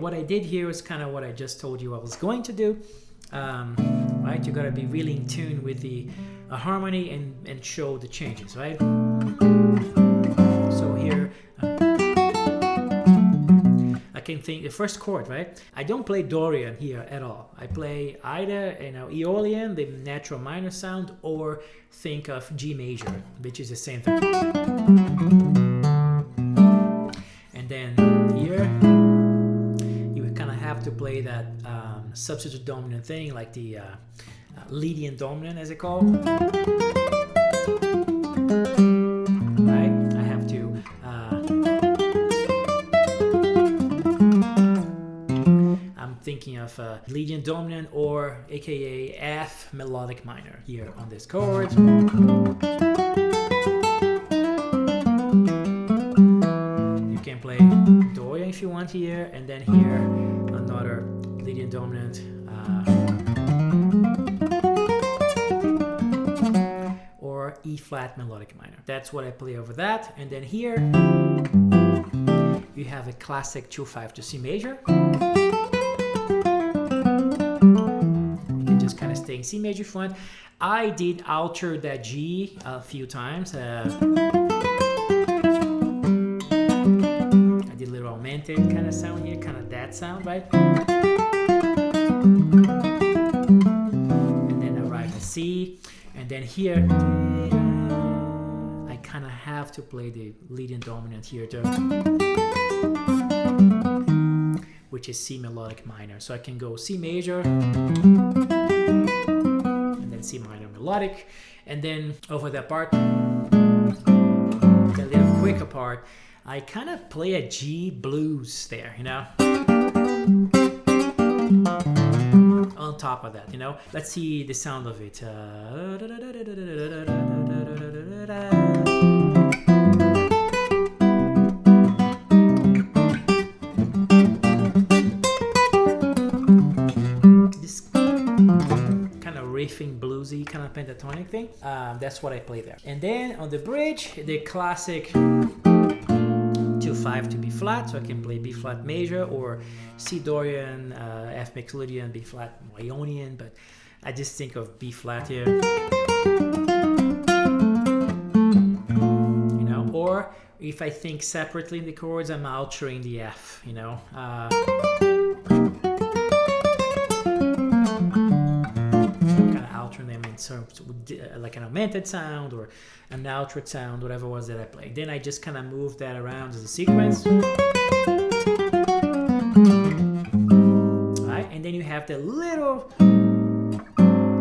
What I did here is kind of what I just told you I was going to do. Right, you gotta be really in tune with the harmony and show the changes, right? So here, I can think the first chord, right? I don't play Dorian here at all. I play either, Aeolian, the natural minor sound, or think of G major, which is the same thing. And then here, you kind of have to play that substitute dominant thing, like the Lydian dominant, as it's called. Right? I have to. I'm thinking of Lydian dominant, or AKA F melodic minor here on this chord. You can play Dorian if you want here, and then here another Lydian dominant, or E flat melodic minor. That's what I play over that. And then here you have a classic 2/5 to C major. You can just kind of stay in C major front. I did alter that G a few times. I did a little augmented kind of sound here, kind of that sound, right? And then I arrive at C, and then here I kind of have to play the Lydian dominant here too, which is C melodic minor. So I can go C major and then C minor melodic, and then over that part, the little quicker part, I kind of play a G blues there, on top of that, Let's see the sound of it. This kind of riffing, bluesy, kind of pentatonic thing. That's what I play there. And then on the bridge, the classic 2/5 to B flat, so I can play B flat major or C Dorian, F mixed Lydian, B flat Ionian, but I just think of B flat here. Or if I think separately in the chords, I'm altering the F, them in terms like an augmented sound or an altered sound, whatever it was that I played. Then I just kind of move that around as a sequence. Right? And then you have the little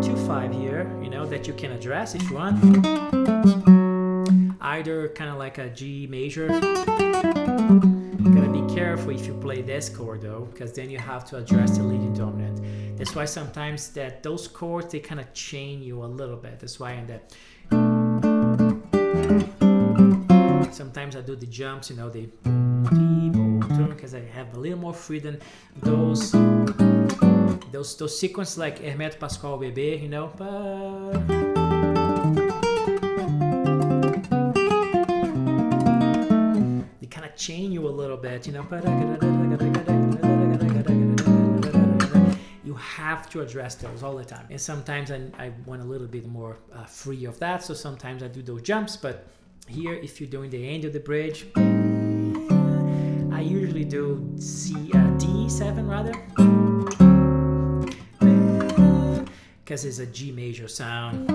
2/5 here, that you can address if you want. Either kind of like a G major. You gotta be careful if you play this chord though, because then you have to address the Lydian dominant. That's why sometimes those chords, they kind of chain you a little bit. That's why in that sometimes I do the jumps, because I have a little more freedom. Those sequences like Hermeto Pascoal Bebê, they kind of chain you a little bit, You have to address those all the time. And sometimes I want a little bit more free of that, so sometimes I do those jumps. But here, if you're doing the end of the bridge, I usually do D7 rather, because it's a G major sound.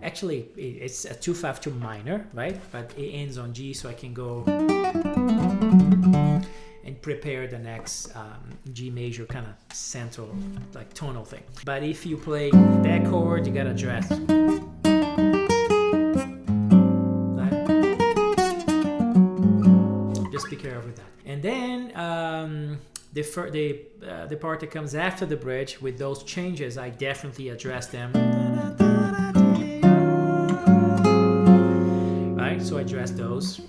Actually, it's a 2/5 minor, right? But it ends on G, so I can go and prepare the next G major kind of central, like tonal thing. But if you play that chord, you gotta address. Right? Just be careful with that. And then the part that comes after the bridge with those changes, I definitely address them. Right? So I address those.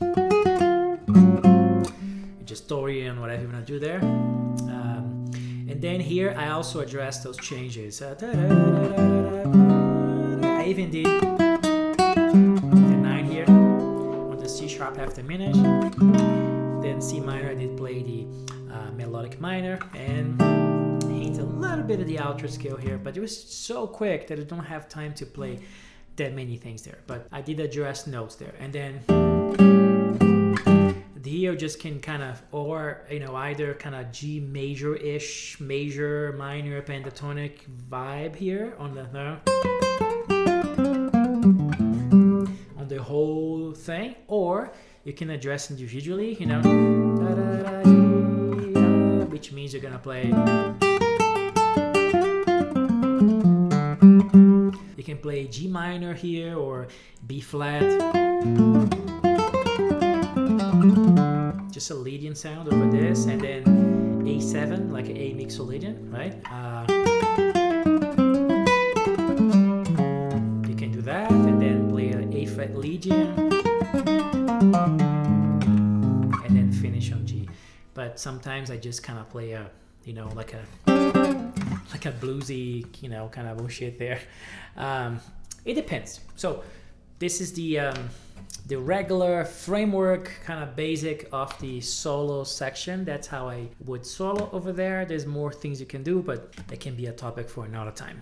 Just Dorian, whatever you want to do there. And then here I also address those changes. I even did the 9 here on the C# sharp half diminished. Then C minor, I did play the melodic minor and hint a little bit of the outro scale here, but it was so quick that I don't have time to play that many things there. But I did address notes there, and then here just can kind of, or either kind of G major-ish, major, minor, pentatonic vibe here on the whole thing, or you can address individually, which means you're gonna play. You can play G minor here or B flat. Just a leading sound over this, and then A7, like an A mixolydian, right? You can do that, and then play an A flat Lydian, and then finish on G. But sometimes I just kind of play a, like a bluesy, kind of bullshit there. It depends. So this is the regular framework, kind of basic of the solo section. That's how I would solo over there. There's more things you can do, but that can be a topic for another time.